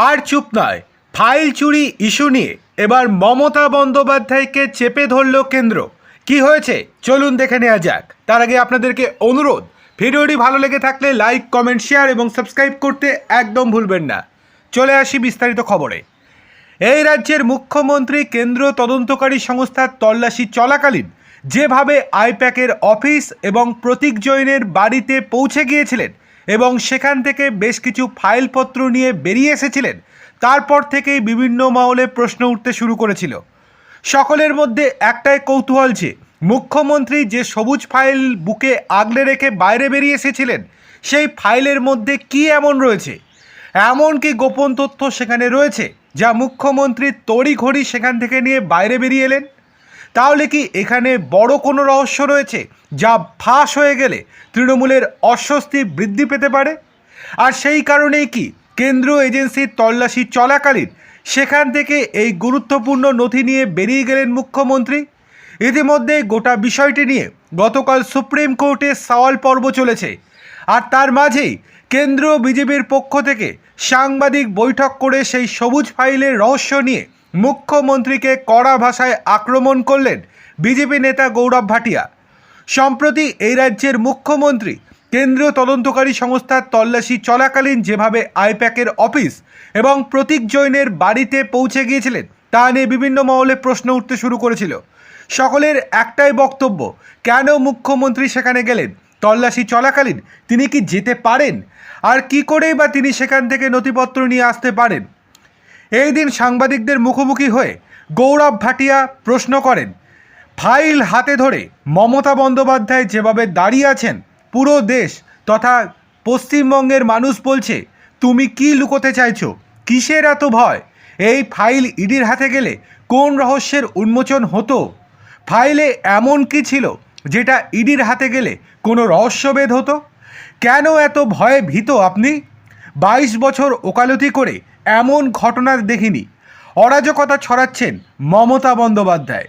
আর চুপ নয়, ফাইল চুরি ইস্যু নিয়ে এবার মমতা বন্দ্যোপাধ্যায়কে চেপে ধরল কেন্দ্র। কি হয়েছে চলুন দেখে নেওয়া যাক। তার আগে আপনাদেরকে অনুরোধ, ভিডিওটি ভালো লেগে থাকলে লাইক, কমেন্ট, শেয়ার এবং সাবস্ক্রাইব করতে একদম ভুলবেন না। চলে আসি বিস্তারিত খবরে। এই রাজ্যের মুখ্যমন্ত্রী কেন্দ্র তদন্তকারী সংস্থার তল্লাশি চলাকালীন যেভাবে আইপ্যাকের অফিস এবং প্রতীক জৈনের বাড়িতে পৌঁছে গিয়েছিলেন এবং সেখান থেকে বেশ কিছু ফাইলপত্র নিয়ে বেরিয়ে এসেছিলেন, তারপর থেকেই বিভিন্ন মহলে প্রশ্ন উঠতে শুরু করেছিল। সকলের মধ্যে একটাই কৌতূহল যে মুখ্যমন্ত্রী যে সবুজ ফাইল বুকে আগলে রেখে বাইরে বেরিয়ে এসেছিলেন, সেই ফাইলের মধ্যে কি এমন রয়েছে, এমন কি গোপন তথ্য সেখানে রয়েছে যা মুখ্যমন্ত্রী তড়িঘড়ি সেখান থেকে নিয়ে বাইরে বেরিয়ে এলেন? তাহলে কি এখানে বড় কোনো রহস্য রয়েছে যা ফাঁস হয়ে গেলে তৃণমূলের অস্বস্তি বৃদ্ধি পেতে পারে? আর সেই কারণেই কি কেন্দ্রীয় এজেন্সির তল্লাশি চলাকালীন সেখান থেকে এই গুরুত্বপূর্ণ নথি নিয়ে বেরিয়ে গেলেন মুখ্যমন্ত্রী? ইতিমধ্যে গোটা বিষয়টি নিয়ে গতকাল সুপ্রিম কোর্টে সওয়াল পর্ব চলেছে। আর তার মাঝেই কেন্দ্রীয় বিজেপির পক্ষ থেকে সাংবাদিক বৈঠক করে সেই সবুজ ফাইলের রহস্য নিয়ে মুখ্যমন্ত্রীকে কড়া ভাষায় আক্রমণ করলেন বিজেপি নেতা গৌরব ভাটিয়া। সম্প্রতি এই রাজ্যের মুখ্যমন্ত্রী কেন্দ্রীয় তদন্তকারী সংস্থার তল্লাশি চলাকালীন যেভাবে আইপ্যাকের অফিস এবং প্রতীক জৈনের বাড়িতে পৌঁছে গিয়েছিলেন তা নিয়ে বিভিন্ন মহলে প্রশ্ন উঠতে শুরু করেছিল। সকলের একটাই বক্তব্য, কেন মুখ্যমন্ত্রী সেখানে গেলেন? তল্লাশি চলাকালীন তিনি কি যেতে পারেন? আর কি করেই বা তিনি সেখান থেকে নথিপত্র নিয়ে আসতে পারেন? এই দিন সাংবাদিকদের মুখোমুখি হয়ে গৌরব ভাটিয়া প্রশ্ন করেন, ফাইল হাতে ধরে মমতা বন্দ্যোপাধ্যায় যেভাবে দাঁড়িয়ে আছেন, পুরো দেশ তথা পশ্চিমবঙ্গের মানুষ বলছে তুমি কি লুকোতে চাইছো, কিসের এত ভয়? এই ফাইল ইডির হাতে গেলে কোন রহস্যের উন্মোচন হতো? ফাইলে এমন কি ছিল যেটা ইডির হাতে গেলে কোনো রহস্যভেদ হতো? কেন এত ভয়ে ভীত আপনি? 22 বছর ওকালতি করে এমন ঘটনা দেখিনি। অরাজকতা ছড়াচ্ছেন মমতা বন্দ্যোপাধ্যায়।